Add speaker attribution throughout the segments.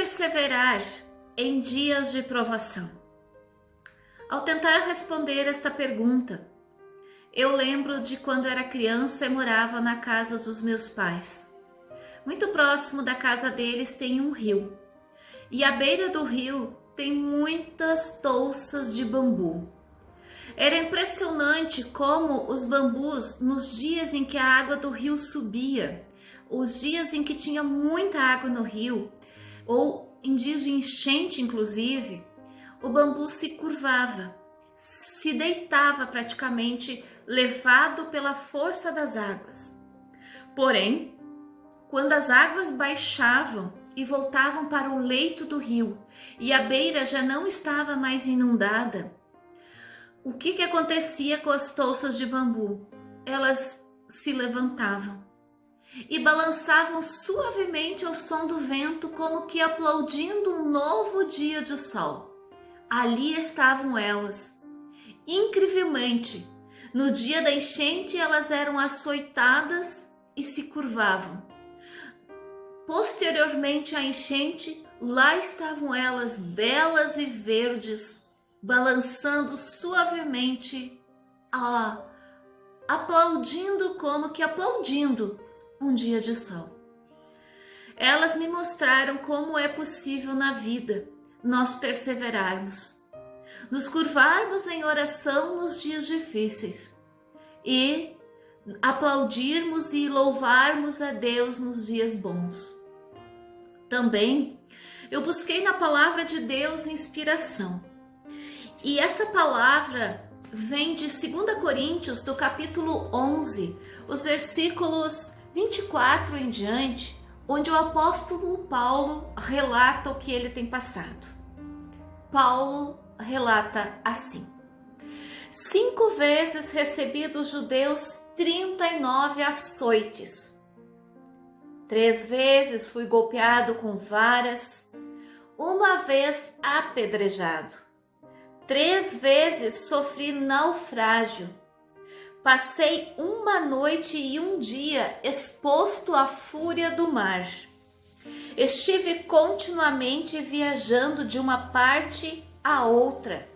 Speaker 1: perseverar em dias de provação? Ao tentar responder esta pergunta, eu lembro de quando era criança e morava na casa dos meus pais. Muito próximo da casa deles tem um rio, e à beira do rio tem muitas touças de bambu. Era impressionante como os bambus, nos dias em que a água do rio subia, os dias em que tinha muita água no rio, ou em dias de enchente inclusive, o bambu se curvava, se deitava praticamente, levado pela força das águas. Porém, quando as águas baixavam e voltavam para o leito do rio e a beira já não estava mais inundada, o que acontecia com as touças de bambu? Elas se levantavam e balançavam suavemente ao som do vento, como que aplaudindo um novo dia de sol. Ali estavam elas. Incrivelmente, no dia da enchente elas eram açoitadas e se curvavam. Posteriormente à enchente, lá estavam elas, belas e verdes, balançando suavemente, aplaudindo como que aplaudindo um dia de sol. Elas me mostraram como é possível na vida nós perseverarmos, nos curvarmos em oração nos dias difíceis e aplaudirmos e louvarmos a Deus nos dias bons. Também eu busquei na palavra de Deus inspiração. E essa palavra vem de 2 Coríntios, do capítulo 11, os versículos 24 em diante, onde o apóstolo Paulo relata o que ele tem passado. Paulo relata assim: 5 vezes recebi dos judeus 39 açoites. 3 vezes fui golpeado com varas, 1 vez apedrejado. 3 vezes sofri naufrágio. Passei 1 noite e 1 dia exposto à fúria do mar. Estive continuamente viajando de uma parte a outra.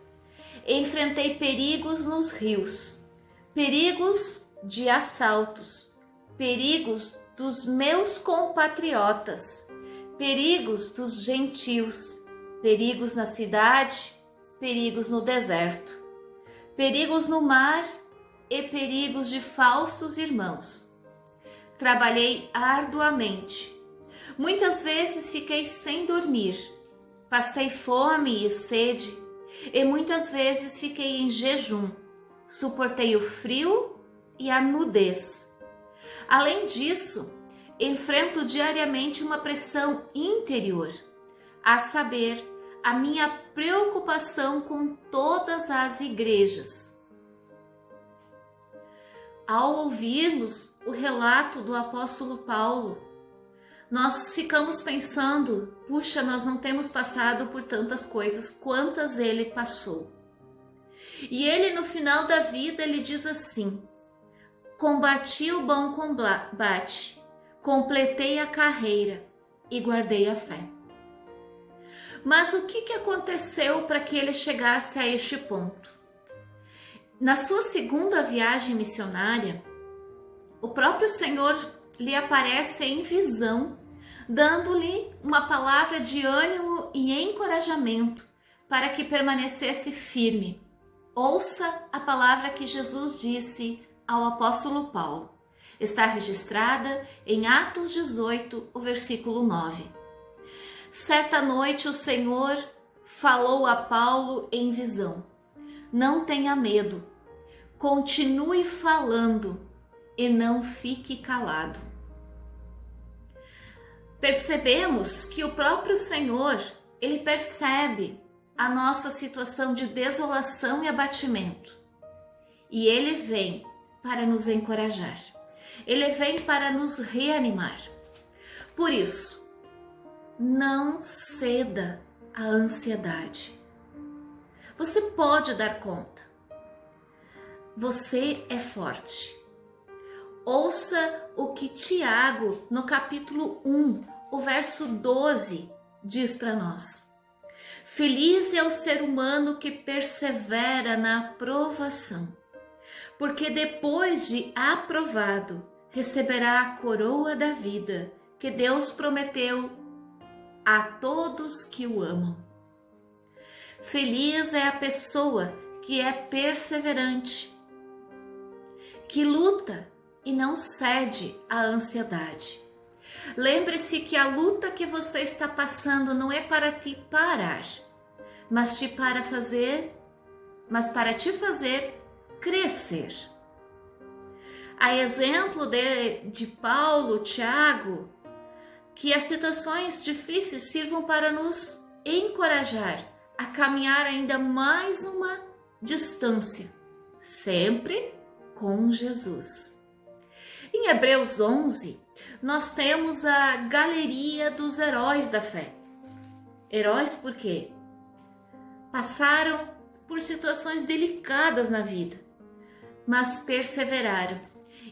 Speaker 1: Enfrentei perigos nos rios, perigos de assaltos, perigos dos meus compatriotas, perigos dos gentios, perigos na cidade, perigos no deserto, perigos no mar e perigos de falsos irmãos. Trabalhei arduamente. Muitas vezes fiquei sem dormir. Passei fome e sede e muitas vezes fiquei em jejum. Suportei o frio e a nudez. Além disso, enfrento diariamente uma pressão interior, a saber, a minha preocupação com todas as igrejas. Ao ouvirmos o relato do apóstolo Paulo, nós ficamos pensando, puxa, nós não temos passado por tantas coisas quantas ele passou. E ele, no final da vida, ele diz assim: combati o bom combate, completei a carreira e guardei a fé. Mas o que aconteceu para que ele chegasse a este ponto? Na sua segunda viagem missionária, o próprio Senhor lhe aparece em visão, dando-lhe uma palavra de ânimo e encorajamento para que permanecesse firme. Ouça a palavra que Jesus disse ao apóstolo Paulo. Está registrada em Atos 18, o versículo 9. Certa noite o Senhor falou a Paulo em visão: não tenha medo, continue falando e não fique calado. Percebemos que o próprio Senhor, ele percebe a nossa situação de desolação e abatimento. E ele vem para nos encorajar. Ele vem para nos reanimar. Por isso, não ceda à ansiedade. Você pode dar conta. Você é forte. Ouça o que Tiago, no capítulo 1, o verso 12, diz para nós: feliz é o ser humano que persevera na provação, porque depois de aprovado, receberá a coroa da vida que Deus prometeu a todos que o amam. Feliz é a pessoa que é perseverante, que luta e não cede à ansiedade. Lembre-se que a luta que você está passando não é para te parar, mas para te fazer crescer. A exemplo de Paulo, Tiago, que as situações difíceis sirvam para nos encorajar a caminhar ainda mais uma distância, sempre com Jesus. Em Hebreus 11, nós temos a galeria dos heróis da fé. Heróis por quê? Passaram por situações delicadas na vida, mas perseveraram.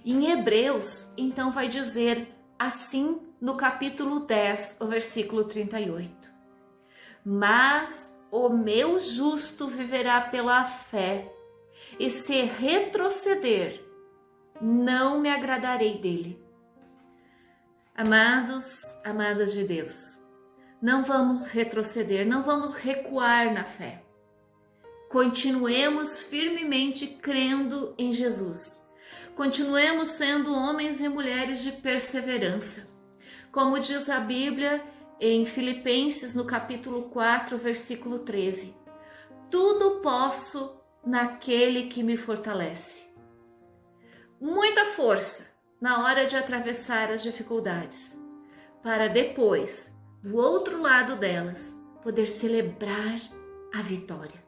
Speaker 1: Em Hebreus, então, vai dizer assim no capítulo 10, o versículo 38. Mas o meu justo viverá pela fé, e se retroceder, não me agradarei dele. Amados, amadas de Deus, não vamos retroceder, não vamos recuar na fé. Continuemos firmemente crendo em Jesus. Continuemos sendo homens e mulheres de perseverança. Como diz a Bíblia em Filipenses, no capítulo 4, versículo 13. Tudo posso naquele que me fortalece. Muita força na hora de atravessar as dificuldades, para depois, do outro lado delas, poder celebrar a vitória.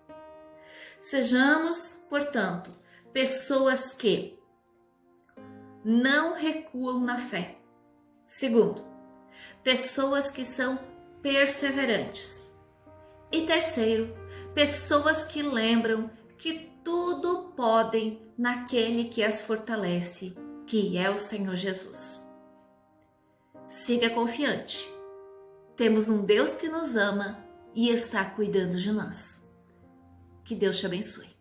Speaker 1: Sejamos, portanto, pessoas que não recuam na fé. Segundo, pessoas que são perseverantes. E terceiro, pessoas que lembram que tudo podem naquele que as fortalece, que é o Senhor Jesus. Siga confiante. Temos um Deus que nos ama e está cuidando de nós. Que Deus te abençoe.